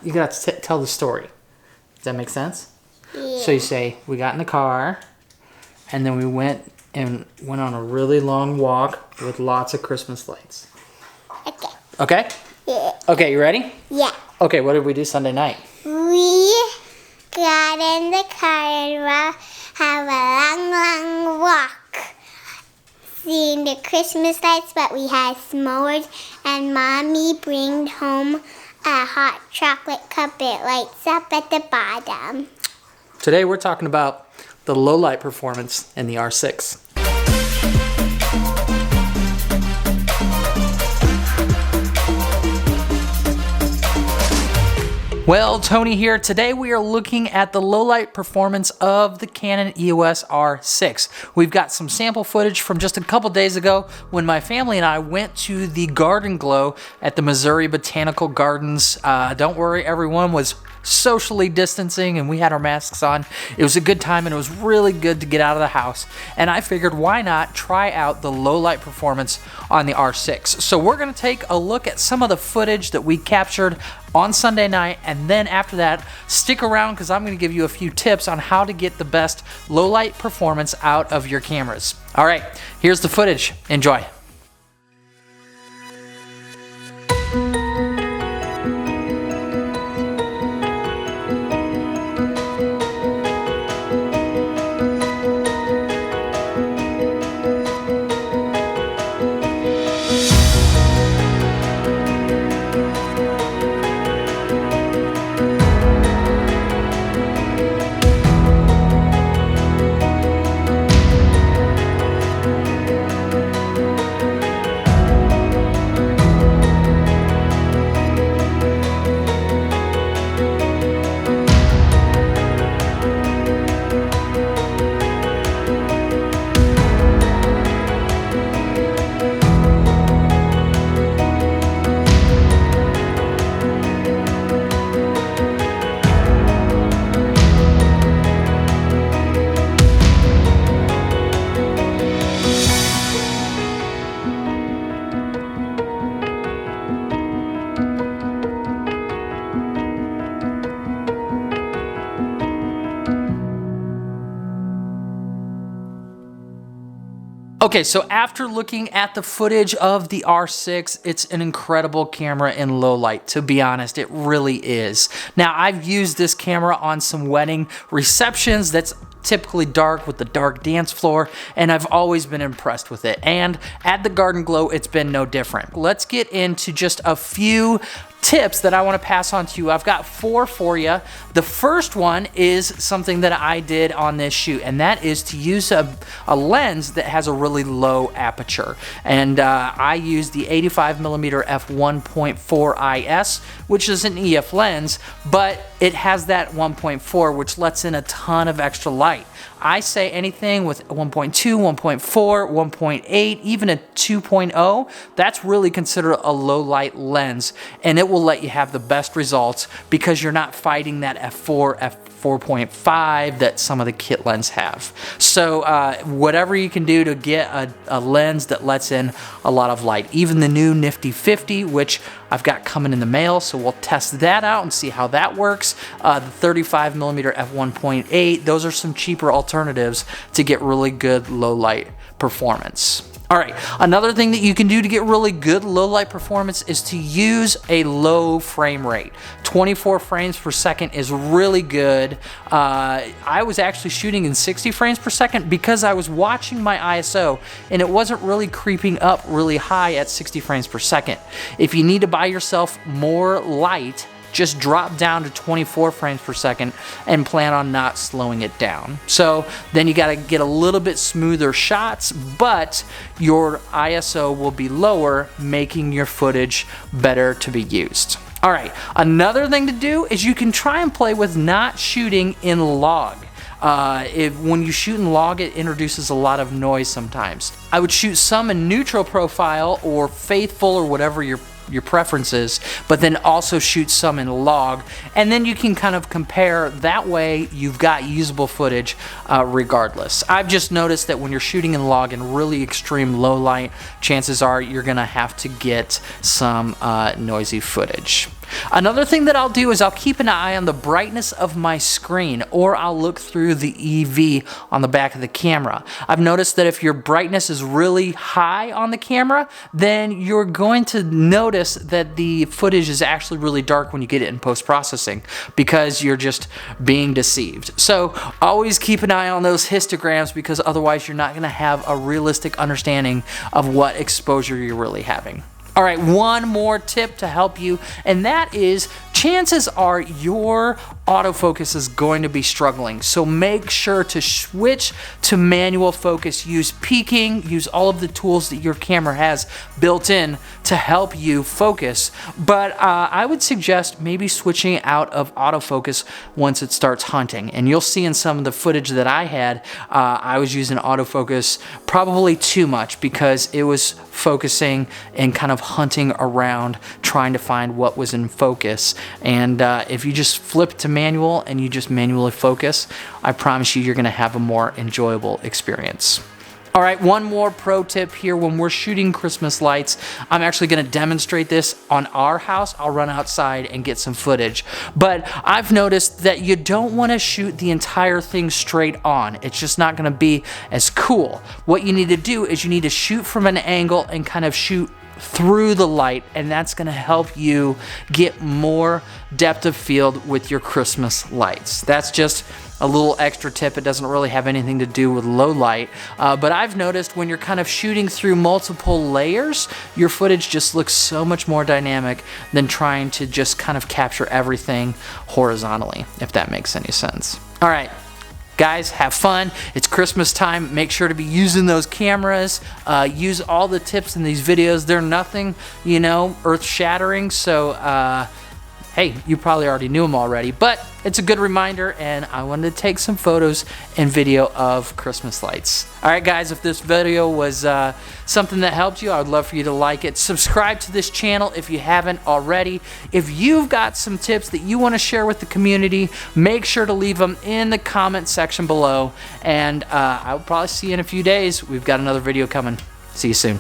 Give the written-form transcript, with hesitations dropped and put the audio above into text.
You got to tell the story. Does that make sense? Yeah. So you say, we got in the car, and then we went on a really long walk with lots of Christmas lights. Okay. Okay? Yeah. Okay, you ready? Yeah. Okay, what did we do Sunday night? We got in the car and have a long walk, seeing the Christmas lights, but we had s'mores, and Mommy bring home a hot chocolate cup. It lights up at the bottom. Today we're talking about the low light performance in the R6. Well, Tony here. Today we are looking at the low light performance of the Canon EOS R6. We've got some sample footage from just a couple days ago when my family and I went to the Garden Glow at the Missouri Botanical Gardens. Don't worry, everyone was socially distancing and we had our masks on. It was a good time and it was really good to get out of the house. And I figured, why not try out the low light performance on the R6? So we're going to take a look at some of the footage that we captured on Sunday night, and then after that, stick around because I'm going to give you a few tips on how to get the best low light performance out of your cameras. All right, here's the footage. Enjoy. Okay, so after looking at the footage of the R6, it's an incredible camera in low light, to be honest, it really is. Now, I've used this camera on some wedding receptions that's typically dark with the dark dance floor, and I've always been impressed with it. And at the Garden Glow, it's been no different. Let's get into just a few tips that I want to pass on to you. I've got 4 for you. The first one is something that I did on this shoot, and that is to use a lens that has a really low aperture. And I use the 85mm f1.4 IS, which is an EF lens, but it has that 1.4, which lets in a ton of extra light. I say anything with 1.2, 1.4, 1.8, even a 2.0, that's really considered a low light lens, and it will let you have the best results because you're not fighting that f4, f4.5 that some of the kit lenses have. So whatever you can do to get a lens that lets in a lot of light. Even the new Nifty 50, which I've got coming in the mail, so we'll test that out and see how that works. The 35mm f1.8, those are some cheaper alternatives to get really good low light performance. All right, another thing that you can do to get really good low light performance is to use a low frame rate. 24 frames per second is really good. I was actually shooting in 60 frames per second because I was watching my ISO and it wasn't really creeping up really high at 60 frames per second. If you need to buy yourself more light, just drop down to 24 frames per second and plan on not slowing it down. So then you got to get a little bit smoother shots, but your ISO will be lower, making your footage better to be used. All right, another thing to do is you can try and play with not shooting in log. When you shoot in log, it introduces a lot of noise sometimes. I would shoot some in neutral profile or faithful or whatever your preference is, but then also shoot some in log, and then you can kind of compare. That way you've got usable footage regardless. I've just noticed that when you're shooting in log in really extreme low light, chances are you're gonna have to get some noisy footage. Another thing that I'll do is I'll keep an eye on the brightness of my screen, or I'll look through the EV on the back of the camera. I've noticed that if your brightness is really high on the camera, then you're going to notice that the footage is actually really dark when you get it in post-processing, because you're just being deceived. So always keep an eye on those histograms, because otherwise you're not going to have a realistic understanding of what exposure you're really having. All right, one more tip to help you, and that is chances are your autofocus is going to be struggling. So make sure to switch to manual focus. Use peaking, use all of the tools that your camera has built in to help you focus. But I would suggest maybe switching out of autofocus once it starts hunting. And you'll see in some of the footage that I had, I was using autofocus probably too much, because it was focusing and kind of hunting around trying to find what was in focus. And if you just flip to manual and you just manually focus, I promise you, you're going to have a more enjoyable experience. All right, one more pro tip here. When we're shooting Christmas lights, I'm actually going to demonstrate this on our house. I'll run outside and get some footage. But I've noticed that you don't want to shoot the entire thing straight on. It's just not going to be as cool. What you need to do is you need to shoot from an angle and kind of shoot through the light, and that's going to help you get more depth of field with your Christmas lights. That's just a little extra tip. It doesn't really have anything to do with low light, but I've noticed when you're kind of shooting through multiple layers, your footage just looks so much more dynamic than trying to just kind of capture everything horizontally, if that makes any sense. All right, guys, have fun. It's Christmas time. Make sure to be using those cameras. Use all the tips in these videos. They're nothing, you know, earth-shattering. So, hey, you probably already knew them already, but it's a good reminder, and I wanted to take some photos and video of Christmas lights. All right, guys, if this video was something that helped you, I would love for you to like it. Subscribe to this channel if you haven't already. If you've got some tips that you want to share with the community, make sure to leave them in the comment section below, and I'll probably see you in a few days. We've got another video coming. See you soon.